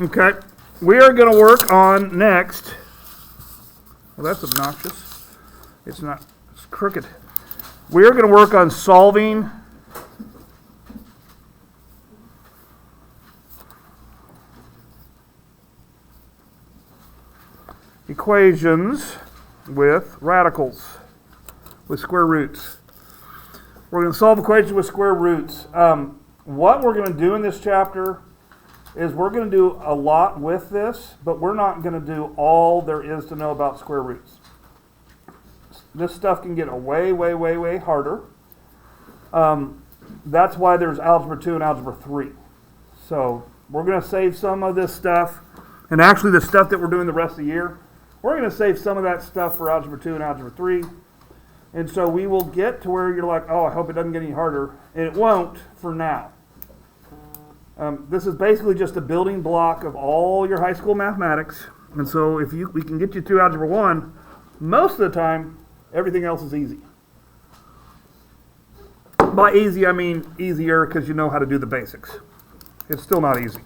Okay, we are going to work on next. Well, that's obnoxious. It's not, it's crooked. We are going to work on solving equations with radicals, with square roots. We're going to solve equations with square roots. What we're going to do in this chapter is we're going to do a lot with this, but we're not going to do all there is to know about square roots. This stuff can get way, way, way, way harder. That's why there's Algebra 2 and Algebra 3. So we're going to save some of this stuff, and actually the stuff that we're doing the rest of the year, we're going to save some of that stuff for Algebra 2 and Algebra 3. And so we will get to where you're like, oh, I hope it doesn't get any harder. And it won't for now. This is basically just a building block of all your high school mathematics. And so if we can get you through Algebra 1, most of the time, everything else is easy. By easy, I mean easier because you know how to do the basics. It's still not easy.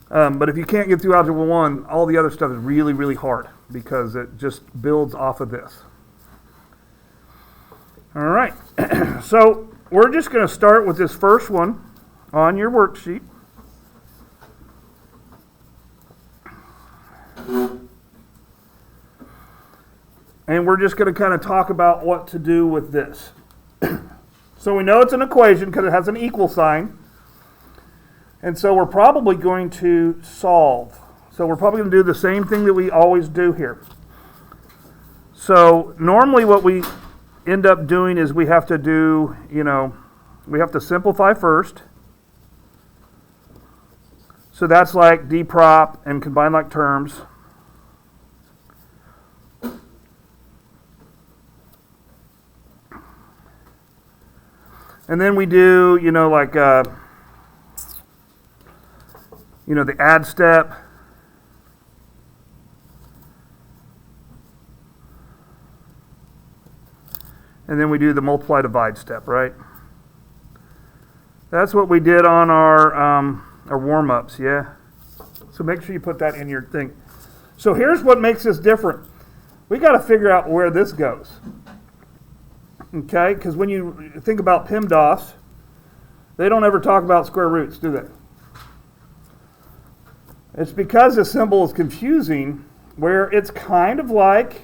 But if you can't get through Algebra 1, all the other stuff is really, really hard because it just builds off of this. All right, so we're just going to start with this first one on your worksheet. And we're just going to kind of talk about what to do with this. So we know it's an equation because it has an equal sign. And so we're probably going to solve. So we're probably going to do the same thing that we always do here. So normally what we end up doing is we have to do, we have to simplify first. So that's like d prop and combine like terms. And then we do, the add step. And then we do the multiply divide step, right? That's what we did on our warm-ups, yeah? So make sure you put that in your thing. So here's what makes this different. We got to figure out where this goes. Okay? Because when you think about PEMDAS, they don't ever talk about square roots, do they? It's because the symbol is confusing, where it's kind of like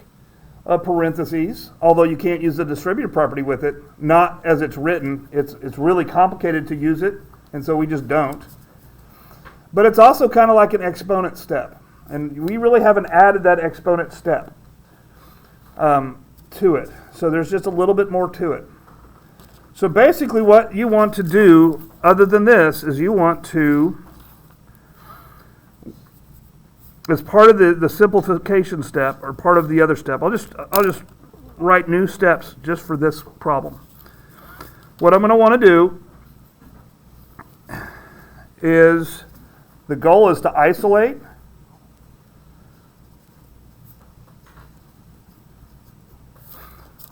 a parentheses, although you can't use the distributive property with it, not as it's written. It's really complicated to use it, and so we just don't. But it's also kind of like an exponent step, and we really haven't added that exponent step to it. So there's just a little bit more to it. So basically what you want to do, other than this, is you want to, as part of the simplification step, or part of the other step, I'll just write new steps just for this problem. What I'm going to want to do is, the goal is to isolate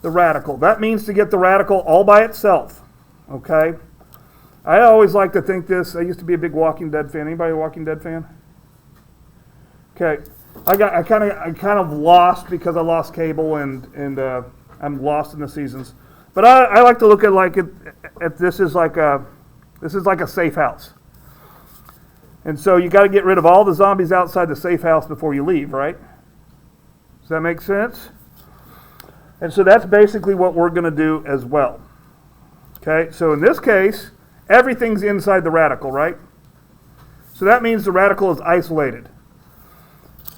the radical. That means to get the radical all by itself, okay? I always like to think this, I used to be a big Walking Dead fan. Anybody a Walking Dead fan? Okay, I kind of lost because I lost cable and I'm lost in the seasons. But I like to look at this as like a safe house. And so you got to get rid of all the zombies outside the safe house before you leave, right? Does that make sense? And so that's basically what we're going to do as well. Okay, so in this case, everything's inside the radical, right? So that means the radical is isolated.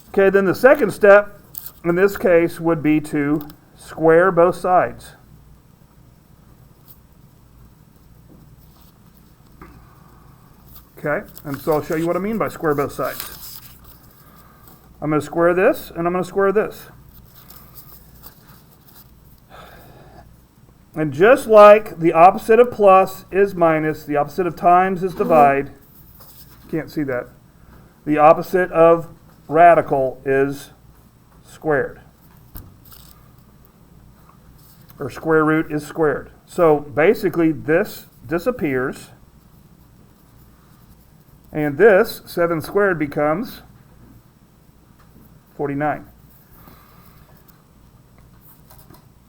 Okay, then the second step in this case would be to square both sides. Okay, and so I'll show you what I mean by square both sides. I'm going to square this, and I'm going to square this. And just like the opposite of plus is minus, the opposite of times is divide, can't see that, the opposite of radical is squared. Or square root is squared. So basically this disappears. And this 7 squared becomes 49.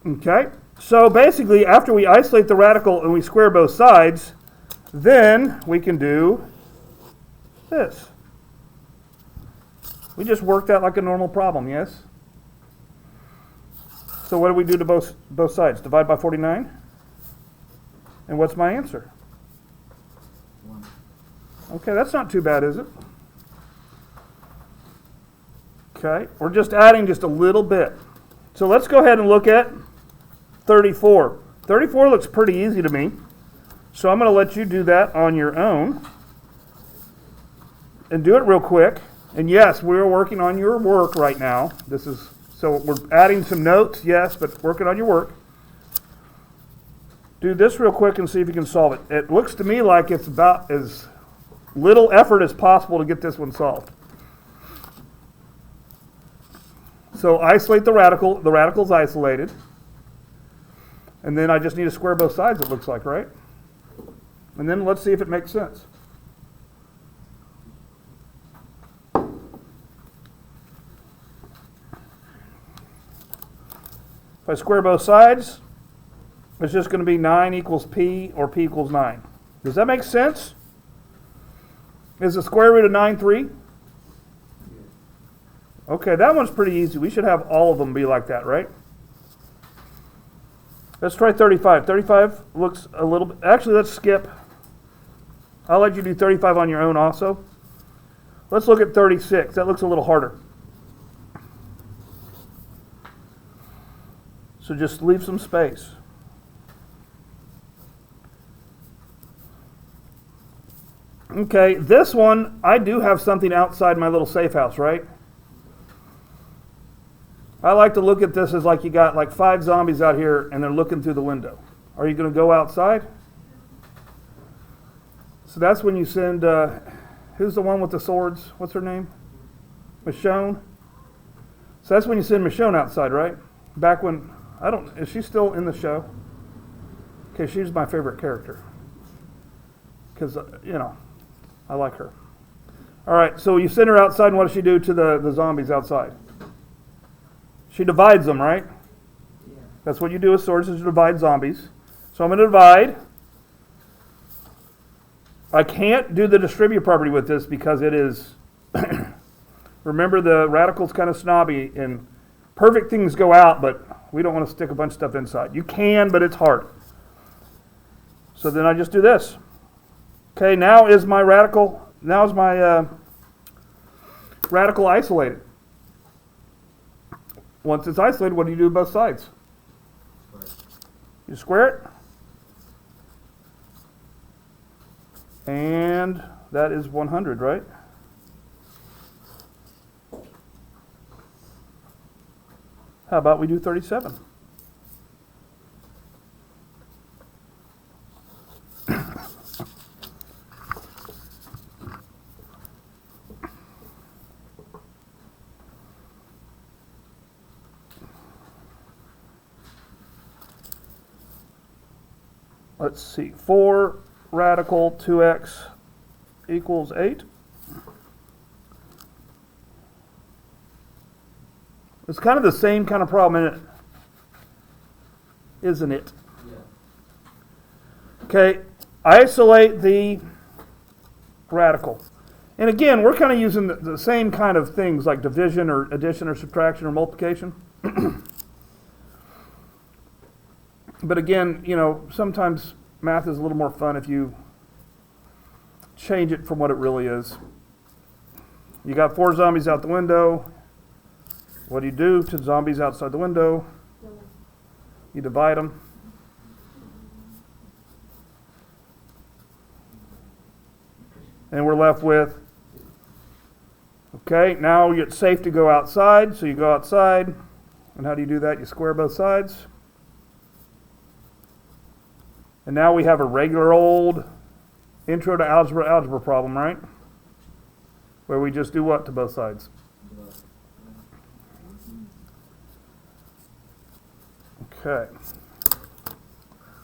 Okay, so basically after we isolate the radical and we square both sides, then we can do this. We just worked out like a normal problem, yes? So what do we do to both sides? Divide by 49? And what's my answer? 1. Okay, that's not too bad, is it? Okay, we're just adding just a little bit. So let's go ahead and look at 34. 34 looks pretty easy to me. So I'm going to let you do that on your own. And do it real quick. And yes, we're working on your work right now. So we're adding some notes, yes, but working on your work. Do this real quick and see if you can solve it. It looks to me like it's about as little effort as possible to get this one solved. So isolate the radical. The radical's isolated. And then I just need to square both sides, it looks like, right? And then let's see if it makes sense. If I square both sides, it's just going to be 9 equals p, or p equals 9. Does that make sense? Is the square root of 9 3? Okay, that one's pretty easy. We should have all of them be like that, right? Let's try 35. 35 looks a little bit... Actually, let's skip. I'll let you do 35 on your own also. Let's look at 36. That looks a little harder. So just leave some space. Okay, this one, I do have something outside my little safe house, right? I like to look at this as like you got like 5 zombies out here and they're looking through the window. Are you going to go outside? So that's when you send, who's the one with the swords? What's her name? Michonne? So that's when you send Michonne outside, right? Back when, is she still in the show? Okay, she's my favorite character. Because, I like her. All right, so you send her outside, and what does she do to the zombies outside? She divides them, right? Yeah. That's what you do with swords, is you divide zombies. So I'm going to divide. I can't do the distribute property with this because it is, remember the radical's kind of snobby, and perfect things go out, but we don't want to stick a bunch of stuff inside. You can, but it's hard. So then I just do this. Okay, now is my radical isolated. Once it's isolated, what do you do with both sides? You square it. And that is 100, right? How about we do 37? Let's see, 4 radical 2x equals 8. It's kind of the same kind of problem, isn't it? Yeah. Okay, isolate the radical. And again, we're kind of using the same kind of things like division or addition or subtraction or multiplication. But again, sometimes math is a little more fun if you change it from what it really is. You got 4 zombies out the window. What do you do to zombies outside the window? You divide them. And we're left with, okay, now it's safe to go outside, so you go outside. And how do you do that? You square both sides. And now we have a regular old intro to algebra problem, right? Where we just do what to both sides? Okay.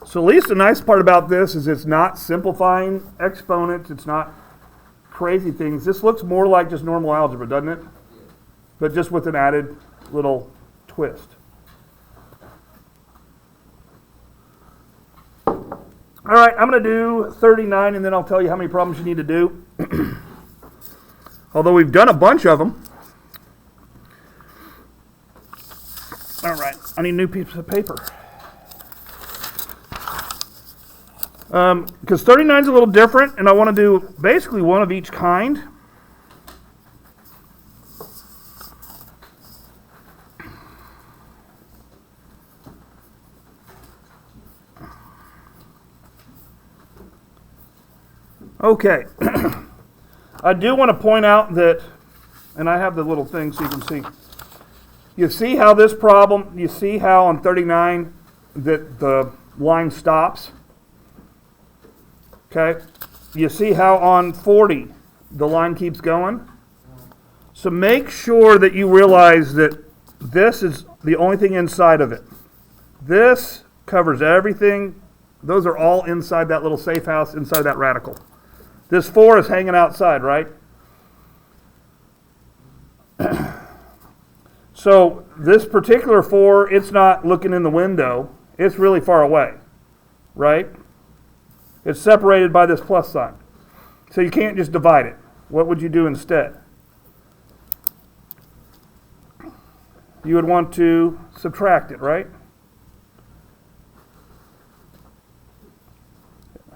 So at least the nice part about this is it's not simplifying exponents. It's not crazy things. This looks more like just normal algebra, doesn't it? But just with an added little twist. All right, I'm going to do 39, and then I'll tell you how many problems you need to do. Although we've done a bunch of them. All right, I need a new piece of paper. Because 39 is a little different, and I want to do basically one of each kind. Okay, I do want to point out that, and I have the little thing so you can see. You see how this problem, you see how on 39 that the line stops? Okay, you see how on 40 the line keeps going? So make sure that you realize that this is the only thing inside of it. This covers everything. Those are all inside that little safe house, inside that radical. This 4 is hanging outside, right? So this particular 4, it's not looking in the window. It's really far away, right? It's separated by this plus sign. So you can't just divide it. What would you do instead? You would want to subtract it, right?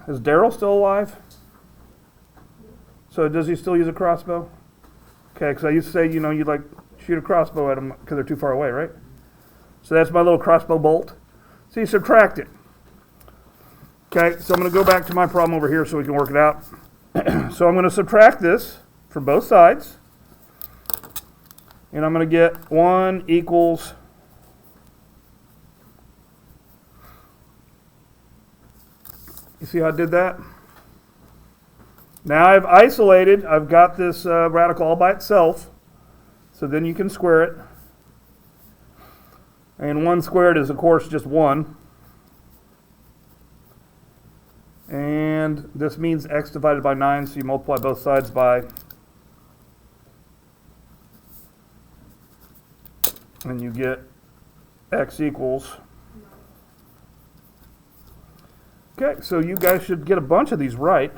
Is Daryl still alive? So does he still use a crossbow? Okay, because I used to say, you know, you'd like shoot a crossbow at them because they're too far away, right? So that's my little crossbow bolt. So you subtract it. Okay, so I'm going to go back to my problem over here so we can work it out. So I'm going to subtract this from both sides. And I'm going to get 1 equals... You see how I did that? Now I've isolated, I've got this radical all by itself, so then you can square it. And 1 squared is, of course, just 1. And this means x divided by 9, so you multiply both sides by, and you get x equals. Okay, so you guys should get a bunch of these right.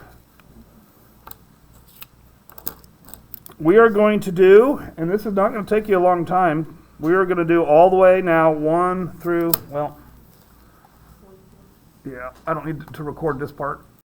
We are going to do, and this is not going to take you a long time, we are going to do all the way now 1 through, well, yeah, I don't need to record this part.